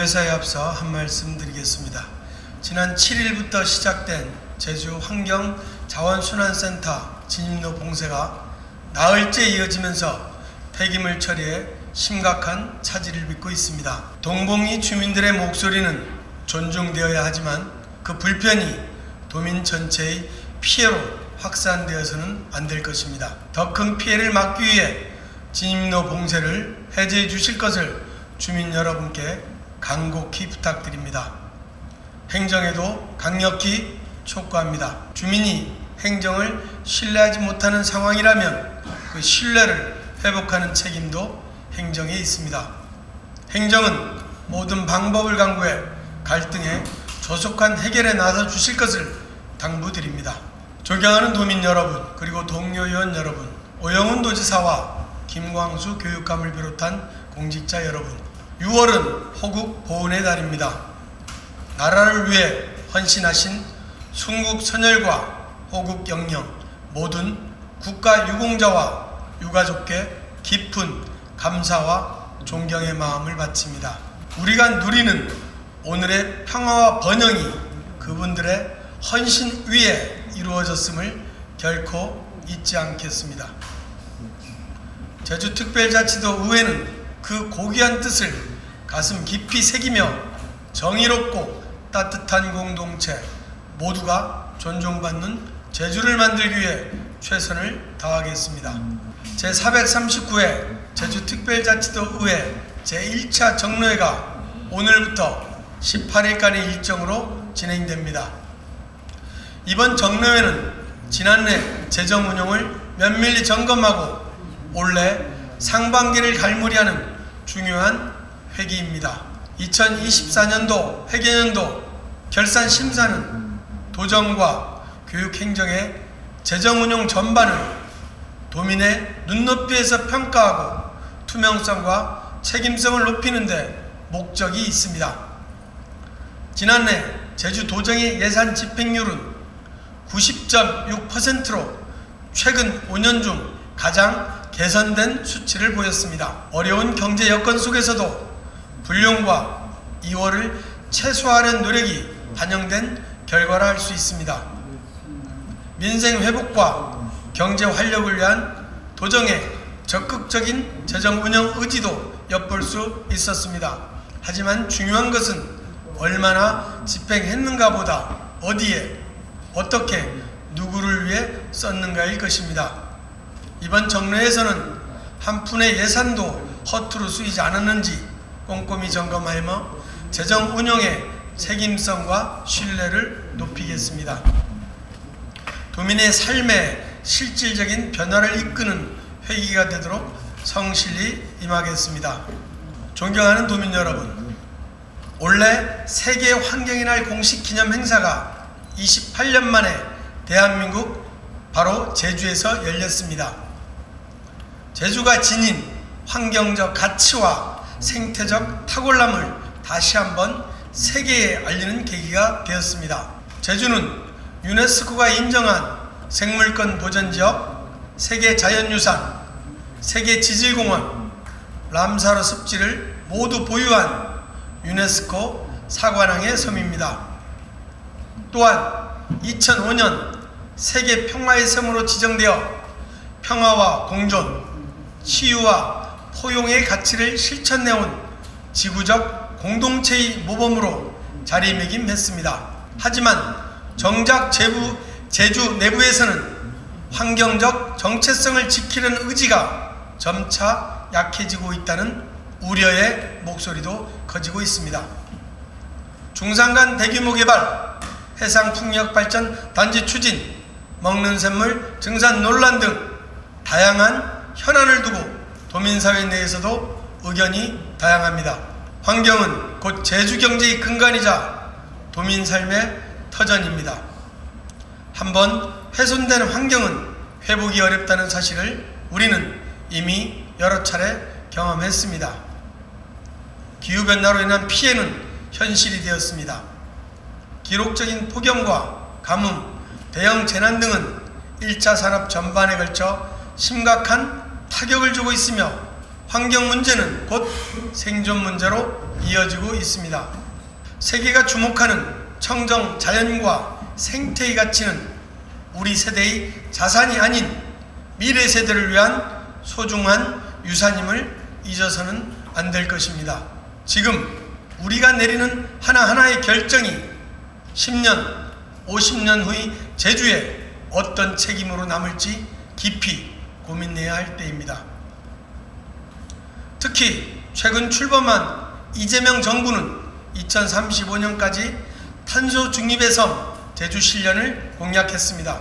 공개사에 앞서 한 말씀 드리겠습니다. 지난 7일부터 시작된 제주 환경자원순환센터 진입로 봉쇄가 나흘째 이어지면서 폐기물 처리에 심각한 차질을 빚고 있습니다. 동봉리 주민들의 목소리는 존중되어야 하지만 그 불편이 도민 전체의 피해로 확산되어서는 안 될 것입니다. 더 큰 피해를 막기 위해 진입로 봉쇄를 해제해 주실 것을 주민 여러분께 간곡히 부탁드립니다. 행정에도 강력히 촉구합니다. 주민이 행정을 신뢰하지 못하는 상황이라면 그 신뢰를 회복하는 책임도 행정에 있습니다. 행정은 모든 방법을 강구해 갈등의 조속한 해결에 나서 주실 것을 당부드립니다. 존경하는 도민 여러분, 그리고 동료 의원 여러분, 오영훈 도지사와 김광수 교육감을 비롯한 공직자 여러분, 6월은 호국 보훈의 달입니다. 나라를 위해 헌신하신 순국 선열과 호국 영령 모든 국가 유공자와 유가족께 깊은 감사와 존경의 마음을 바칩니다. 우리가 누리는 오늘의 평화와 번영이 그분들의 헌신 위에 이루어졌음을 결코 잊지 않겠습니다. 제주특별자치도 의회는 그 고귀한 뜻을 가슴 깊이 새기며 정의롭고 따뜻한 공동체, 모두가 존중받는 제주를 만들기 위해 최선을 다하겠습니다. 제439회 제주특별자치도 의회 제1차 정례회가 오늘부터 18일간의 일정으로 진행됩니다. 이번 정례회는 지난해 재정 운용을 면밀히 점검하고 올해 상반기를 갈무리하는 중요한 회기입니다. 2024년도 회계연도 결산 심사는 도정과 교육행정의 재정운용 전반을 도민의 눈높이에서 평가하고 투명성과 책임성을 높이는 데 목적이 있습니다. 지난해 제주도정의 예산 집행률은 90.6%로 최근 5년 중 가장 개선된 수치를 보였습니다. 어려운 경제 여건 속에서도 불용과 이월을 최소화하는 노력이 반영된 결과라 할 수 있습니다. 민생 회복과 경제 활력을 위한 도정의 적극적인 재정 운영 의지도 엿볼 수 있었습니다. 하지만 중요한 것은 얼마나 집행했는가 보다 어디에, 어떻게, 누구를 위해 썼는가일 것입니다. 이번 정례에서는 한 푼의 예산도 허투루 쓰이지 않았는지 꼼꼼히 점검하며 재정 운용의 책임성과 신뢰를 높이겠습니다. 도민의 삶에 실질적인 변화를 이끄는 회기가 되도록 성실히 임하겠습니다. 존경하는 도민 여러분, 올해 세계 환경의 날 공식 기념 행사가 28년 만에 대한민국 바로 제주에서 열렸습니다. 제주가 지닌 환경적 가치와 생태적 탁월함을 다시 한번 세계에 알리는 계기가 되었습니다. 제주는 유네스코가 인정한 생물권 보전지역, 세계자연유산, 세계지질공원, 람사르 습지를 모두 보유한 유네스코 사관왕의 섬입니다. 또한 2005년 세계평화의 섬으로 지정되어 평화와 공존, 치유와 포용의 가치를 실천해온 지구적 공동체의 모범으로 자리매김했습니다. 하지만 정작 제주 내부에서는 환경적 정체성을 지키는 의지가 점차 약해지고 있다는 우려의 목소리도 커지고 있습니다. 중산간 대규모 개발, 해상풍력 발전 단지 추진, 먹는 샘물 증산 논란 등 다양한 현안을 두고 도민사회 내에서도 의견이 다양합니다. 환경은 곧 제주경제의 근간이자 도민 삶의 터전입니다. 한번 훼손된 환경은 회복이 어렵다는 사실을 우리는 이미 여러 차례 경험했습니다. 기후변화로 인한 피해는 현실이 되었습니다. 기록적인 폭염과 가뭄, 대형 재난 등은 1차 산업 전반에 걸쳐 심각한 타격을 주고 있으며 환경 문제는 곧 생존 문제로 이어지고 있습니다. 세계가 주목하는 청정 자연과 생태의 가치는 우리 세대의 자산이 아닌 미래 세대를 위한 소중한 유산임을 잊어서는 안 될 것입니다. 지금 우리가 내리는 하나하나의 결정이 10년, 50년 후의 제주에 어떤 책임으로 남을지 깊이 고민해야 할 때입니다. 특히 최근 출범한 이재명 정부는 2035년까지 탄소 중립의 섬 제주 실현을 공약했습니다.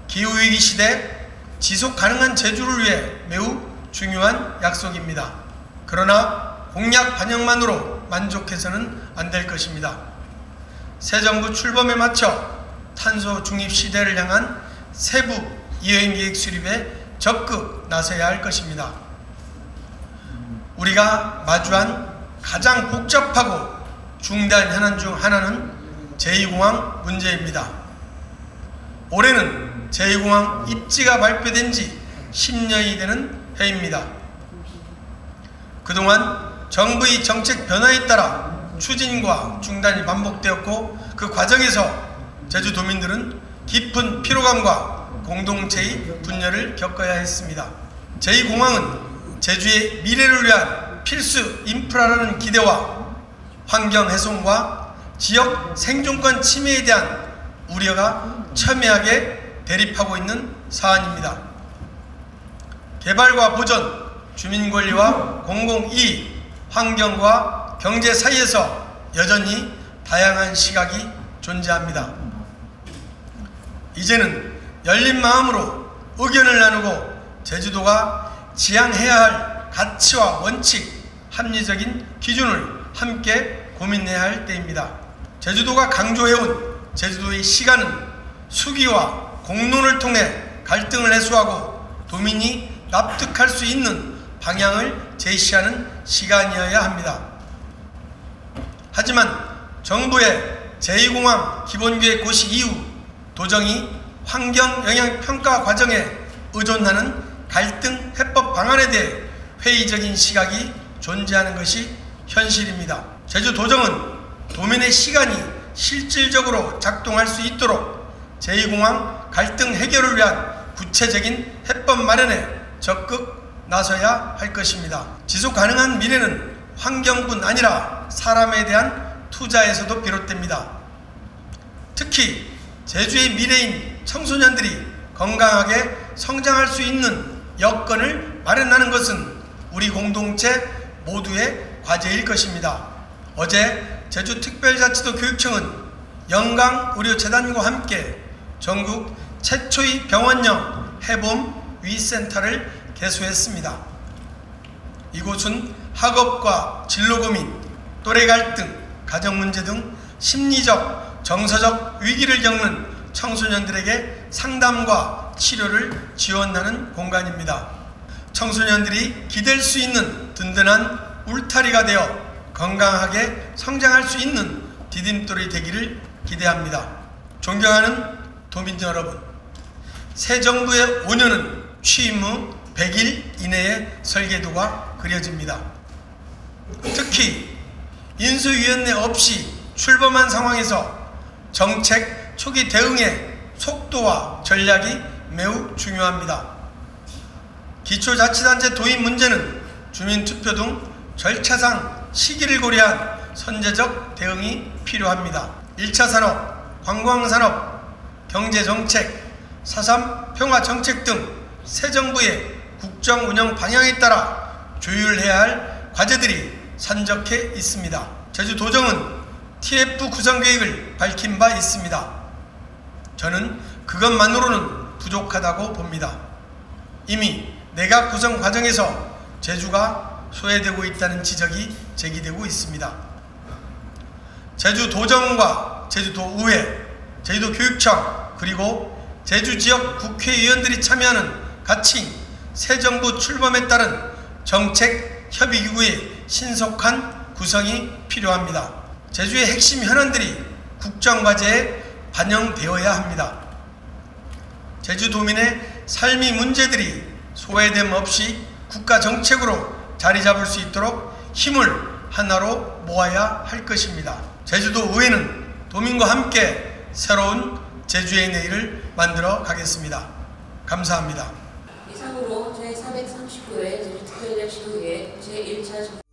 기후위기 시대 지속 가능한 제주를 위해 매우 중요한 약속입니다. 그러나 공약 반영만으로 만족해서는 안 될 것입니다. 새 정부 출범에 맞춰 탄소 중립 시대를 향한 세부 여행계획 수립에 적극 나서야 할 것입니다. 우리가 마주한 가장 복잡하고 중대한 현안 중 하나는 제2공항 문제입니다. 올해는 제2공항 입지가 발표된 지 10년이 되는 해입니다. 그동안 정부의 정책 변화에 따라 추진과 중단이 반복되었고 그 과정에서 제주도민들은 깊은 피로감과 공동체의 분열을 겪어야 했습니다. 제2공항은 제주의 미래를 위한 필수 인프라라는 기대와 환경 훼손과 지역 생존권 침해에 대한 우려가 첨예하게 대립하고 있는 사안입니다. 개발과 보전, 주민권리와 공공이익, 환경과 경제 사이에서 여전히 다양한 시각이 존재합니다. 이제는 열린 마음으로 의견을 나누고 제주도가 지향해야 할 가치와 원칙, 합리적인 기준을 함께 고민해야 할 때입니다. 제주도가 강조해온 제주도의 시간은 수기와 공론을 통해 갈등을 해소하고 도민이 납득할 수 있는 방향을 제시하는 시간이어야 합니다. 하지만 정부의 제2공항 기본계획 고시 이후 도정이 환경영향평가 과정에 의존하는 갈등 해법 방안에 대해 회의적인 시각이 존재하는 것이 현실입니다. 제주도정은 도민의 시간이 실질적으로 작동할 수 있도록 제2공항 갈등 해결을 위한 구체적인 해법 마련에 적극 나서야 할 것입니다. 지속 가능한 미래는 환경뿐 아니라 사람에 대한 투자에서도 비롯됩니다. 특히 제주의 미래인 청소년들이 건강하게 성장할 수 있는 여건을 마련하는 것은 우리 공동체 모두의 과제일 것입니다. 어제 제주특별자치도 교육청은 영광의료재단과 함께 전국 최초의 병원형 해봄 위센터를 개소했습니다. 이곳은 학업과 진로 고민, 또래 갈등, 가정 문제 등 심리적, 정서적 위기를 겪는 청소년들에게 상담과 치료를 지원하는 공간입니다. 청소년들이 기댈 수 있는 든든한 울타리가 되어 건강하게 성장할 수 있는 디딤돌이 되기를 기대합니다. 존경하는 도민 여러분, 새 정부의 5년은 취임 후 100일 이내의 설계도가 그려집니다. 특히 인수위원회 없이 출범한 상황에서 정책 초기 대응의 속도와 전략이 매우 중요합니다. 기초자치단체 도입 문제는 주민투표 등 절차상 시기를 고려한 선제적 대응이 필요합니다. 1차 산업, 관광산업, 경제정책, 4.3 평화정책 등 새 정부의 국정 운영 방향에 따라 조율해야 할 과제들이 산적해 있습니다. 제주도정은 TF 구성 계획을 밝힌 바 있습니다. 저는 그것만으로는 부족하다고 봅니다. 이미 내각 구성 과정에서 제주가 소외되고 있다는 지적이 제기되고 있습니다. 제주도정과 제주도의회, 제주도교육청 그리고 제주지역 국회의원들이 참여하는 같이 새 정부 출범에 따른 정책 협의기구의 신속한 구성이 필요합니다. 제주의 핵심 현안들이 국정과제에 반영되어야 합니다. 제주도민의 삶의 문제들이 소외됨 없이 국가 정책으로 자리 잡을 수 있도록 힘을 하나로 모아야 할 것입니다. 제주도 의회는 도민과 함께 새로운 제주의 내일을 만들어 가겠습니다. 감사합니다. 이상으로 제439회 제주특별시도의회 제1차